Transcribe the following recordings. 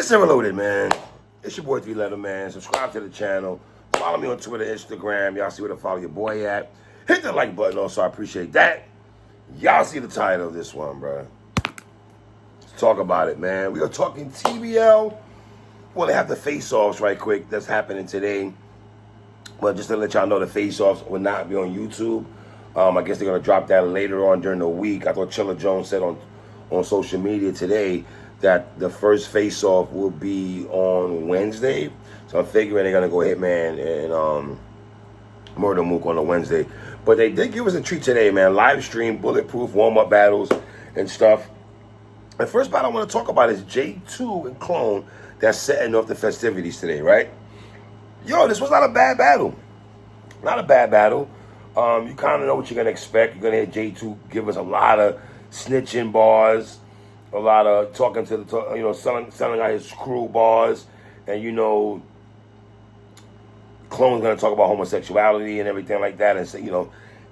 It's Reloaded, man. It's your boy 3 Letter Man. Subscribe to the channel. Follow me on Twitter, Instagram. Y'all see where to follow your boy at. Hit the like button also. I appreciate that. Y'all see the title of this one, bro. Let's talk about it, man. We are talking TBL. Well, they have the face-offs right quick. That's happening today. But just to let y'all know, the face-offs will not be on YouTube. I guess they're going to drop that later on during the week. I thought Chilla Jones said on social media today that the first face-off will be on Wednesday. So I'm figuring they're going to go Hitman and Murder Mook on a Wednesday. But they did give us a treat today, man. Live stream, Bulletproof, warm-up battles and stuff. The first battle I want to talk about is J2 and Clone that's setting off the festivities today, right? Yo, this was not a bad battle. Not a bad battle. You kind of know what you're going to expect. You're going to hear J2 give us a lot of snitching bars, a lot of talking to the, selling out his crew bars. And, Clone's going to talk about homosexuality and everything like that. And say, he's going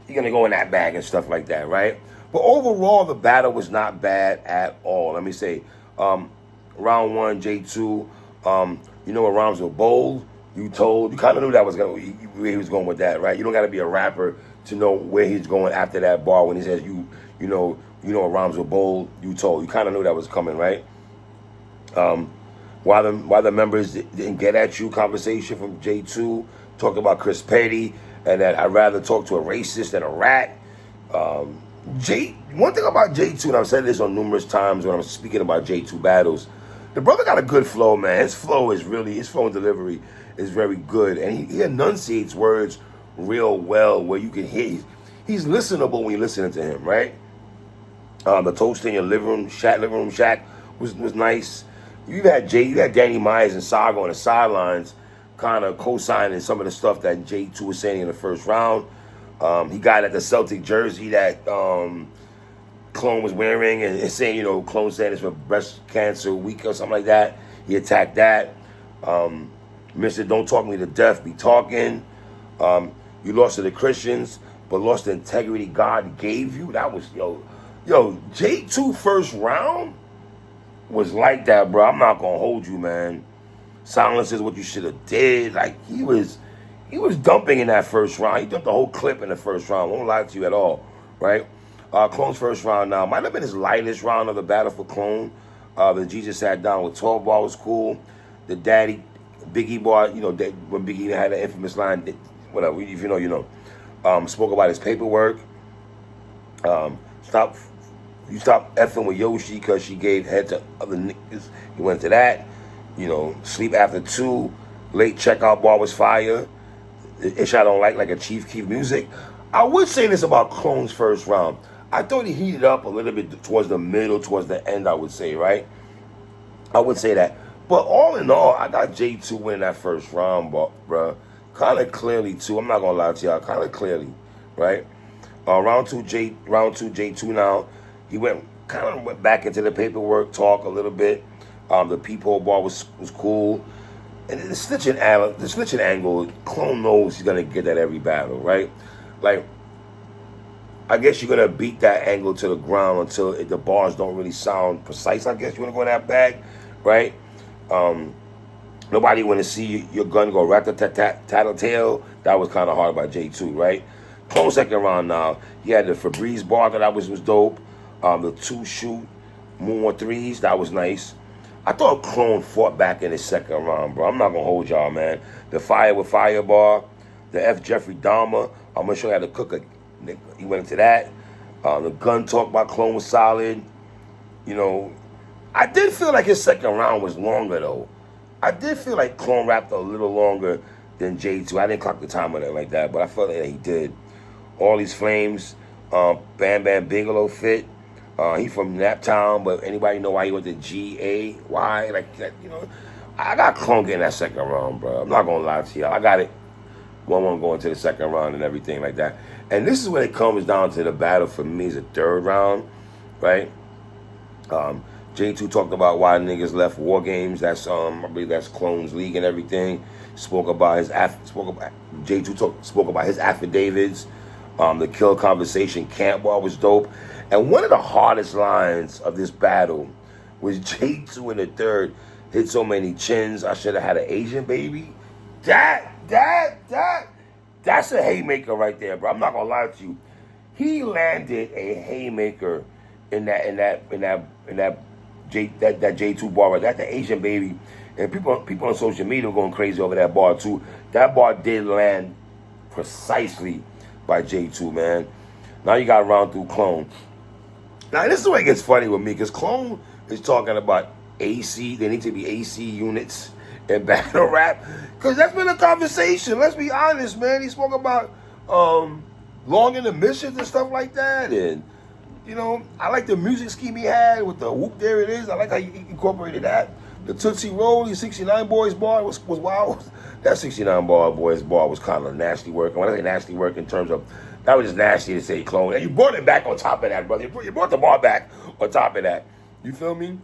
to go in that bag and stuff like that, right? But overall, the battle was not bad at all. Let me say, round one, J2, what rhymes were bold. You kind of knew that was where he was going with that, right? You don't got to be a rapper to know where he's going after that bar when he says, you know what rhymes were bold. You kind of knew that was coming, right? Why the members didn't get at you conversation from J2, talked about Chris Petty, and that I'd rather talk to a racist than a rat. One thing about J2, and I've said this on numerous times when I'm speaking about J2 battles, the brother got a good flow, man. His flow and delivery is very good, and he enunciates words real well where you can hear he's listenable when you're listening to him, right? The toast in your living room shack was nice. You had Danny Myers and Saga on the sidelines, kind of co-signing some of the stuff that J2 was saying in the first round. He got at the Celtic jersey that Clone was wearing and saying, Clone said it's for breast cancer week or something like that. He attacked that. Mr. Don't Talk Me to Death, be talking. You lost to the Christians, but lost the integrity God gave you. That was, J2 first round was like that, bro. I'm not gonna hold you, man. Silence is what you should have did. Like, he was dumping in that first round. He dumped the whole clip in the first round. Won't lie to you at all, right? Clone's first round now might have been his lightest round of the battle for Clone. The Jesus sat down with 12 ball was cool. The Daddy Biggie bar, when Biggie had the infamous line, whatever, if you know, spoke about his paperwork. Stop effing with Yoshi because she gave head to other niggas. He went to that. Sleep after 2. Late checkout bar was fire. Ish I don't like a Chief Keef music. I would say this about Clone's first round. I thought he heated up a little bit towards the middle, towards the end, I would say, right? I would say that. But all in all, I got J2 winning that first round, bro. Kind of clearly, too. I'm not going to lie to y'all. Kind of clearly, right? Round two, J2 now. He went back into the paperwork talk a little bit. The peephole bar was cool. And the snitching angle, Clone knows he's going to get that every battle, right? Like, I guess you're going to beat that angle to the ground until the bars don't really sound precise. I guess you want to go in that bag, right? Nobody want to see your gun go rat-a-tat-tat-tail. That was kind of hard by J2, right? Clone second round now. He had the Febreze bar that was dope. The 2-shoot Moon 3s, that was nice. I thought Clone fought back in his second round, bro. I'm not going to hold y'all, man. The Fire with Fire bar, the F. Jeffrey Dahmer, I'm going to show you how to cook a... He went into that. The gun talk by Clone was solid. I did feel like his second round was longer, though. I did feel like Clone rapped a little longer than J2. I didn't clock the time on it like that, but I felt like he did. All These Flames, Bam Bam Bigelow fit. He from Naptown, but anybody know why he went to G-A-Y? Like that, I got Clone getting that second round, bro. I'm not going to lie to y'all. I got it 1-1 going to the second round and everything like that. And this is when it comes down to the battle for me is the third round, right? J2 talked about why niggas left War Games. That's I believe that's Clone's league and everything. Spoke about his J2 spoke about his affidavits. The Kill Conversation camp bar was dope. And one of the hardest lines of this battle was J2 in the third hit so many chins. I should have had an Asian baby. That's a haymaker right there, bro. I'm not gonna lie to you. He landed a haymaker in that J2 bar. Right? That's the Asian baby, and people on social media are going crazy over that bar too. That bar did land precisely by J2, man. Now you got to round through Clone. Now this is where it gets funny with me, because Clone is talking about AC. There need to be AC units in battle rap, because that's been a conversation. Let's be honest, man. He spoke about long intermissions and stuff like that, and you know, I like the music scheme he had with the whoop. There it is. I like how he incorporated that. The Tootsie Roll, the 69 Boys bar was wild. That 69 Boys bar was kind of nasty work. And when I say nasty work, in terms of that was just nasty to say Clone. And you brought it back on top of that, brother. You brought the bar back on top of that. You feel me?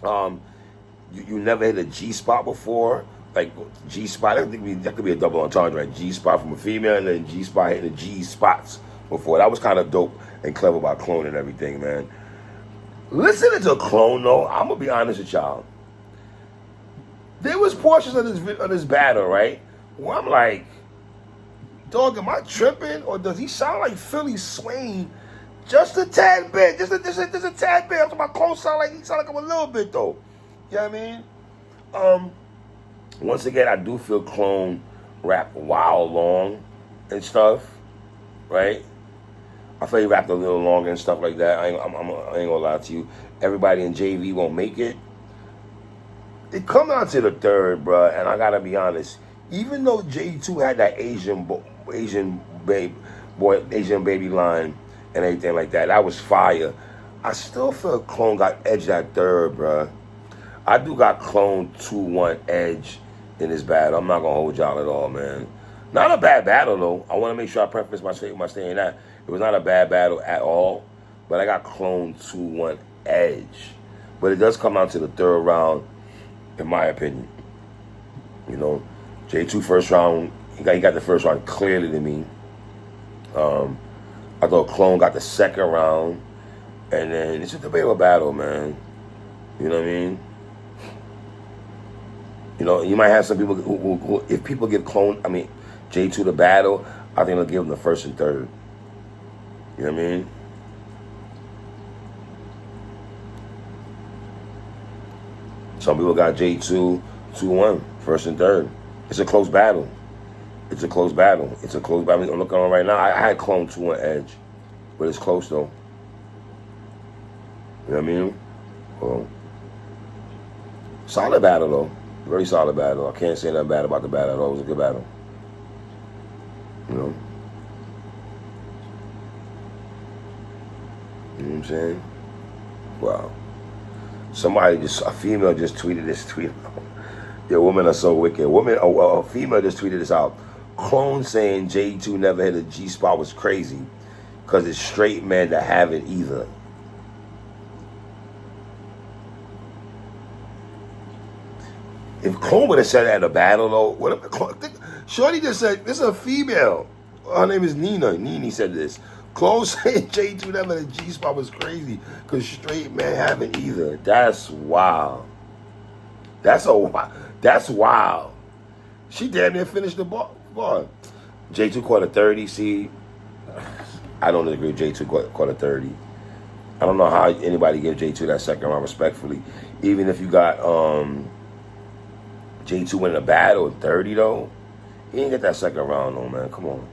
You never hit a G spot before, like G spot. That could be a double entendre, right? G spot from a female, and then G spot hitting the G spots before. That was kind of dope and clever about Clone and everything, man. Listening to Clone though, I'm gonna be honest with y'all. There was portions of this battle, right, where I'm like, dog, am I tripping, or does he sound like Philly Swain just a tad bit? Just a tad bit. I'm talking about Clone he sound like him a little bit though. You know what I mean? Once again, I do feel Clone rap wild long and stuff, right? I feel he rapped a little longer and stuff like that. I ain't gonna lie to you. Everybody in JV won't make it. It come down to the third, bruh, and I gotta be honest. Even though J2 had that Asian baby line and everything like that, that was fire. I still feel Clone got edge that third, bruh. I do got Clone 2-1 edge in this battle. I'm not gonna hold y'all at all, man. Not a bad battle though. I want to make sure I preface my saying that it was not a bad battle at all. But I got Clone 2-1 edge. But it does come down to the third round, in my opinion. You know, J2 first round, he got the first round clearly to me. I thought Clone got the second round, and then it's a debatable battle, man. You know what I mean? You know, you might have some people who if people give J2 the battle, I think they'll give him the first and third. You know what I mean? Some people got J2 2-1, first and third. It's a close battle. I'm looking on right now. I had Clone 2-1 edge, but it's close though. You know what I mean? Well, solid battle though. Very solid battle. I can't say nothing bad about the battle at all. It was a good battle. You know? You know what I'm saying? Wow. A female just tweeted this tweet out. Yeah, women are so wicked. A female just tweeted this out. Clone saying J2 never hit a G spot was crazy because it's straight men that haven't either. If Clone would have said that at a battle, though, Shorty just said, this is a female. Her name is Nina. Nene said this. Clone saying J2 never had a G spot was crazy because straight men haven't either. That's wild. That's wild. She damn near finished the bar. J2 caught a 30. See, I don't agree with J2 caught a 30. I don't know how anybody gave J2 that second round respectfully. Even if you got J2 winning a battle at 30 though, he didn't get that second round though, man. Come on.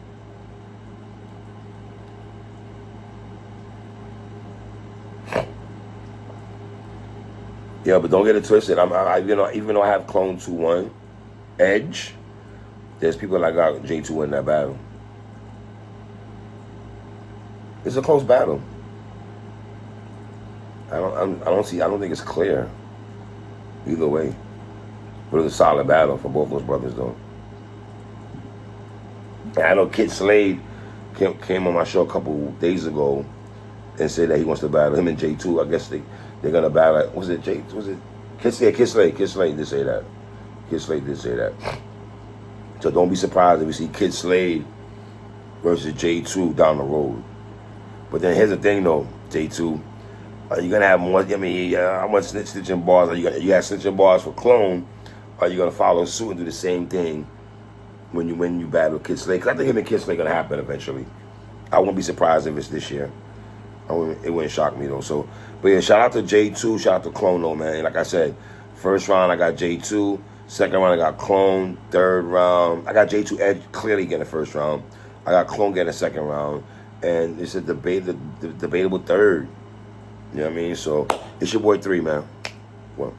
Yeah, but don't get it twisted. Even though I have Clone 2-1 edge, there's people that got J2 in that battle. It's a close battle. I don't think it's clear either way. But it was a solid battle for both those brothers though. And I know Kid Slade came on my show a couple days ago and said that he wants to battle him and J2. I guess they're gonna battle. Was it Kid Slade? Kid Slade did say that. Kid Slade did say that. So don't be surprised if we see Kid Slade versus J2 down the road. But then here's the thing though, J2, Are you gonna have more? I mean, how much snitching bars are you gonna? You have snitching bars for Clone. Are you gonna follow suit and do the same thing when you battle Kid Slade? Because I think him and Kid Slade gonna happen eventually. I wouldn't be surprised if it's this year. It wouldn't shock me though. So, but yeah, shout out to J2, shout out to Clone though, man. Like I said, first round I got J2, second round I got Clone, third round I got J2 Edge clearly getting the first round. I got Clone getting the second round, and it's a debatable third. You know what I mean? So it's your boy 3, man. Well.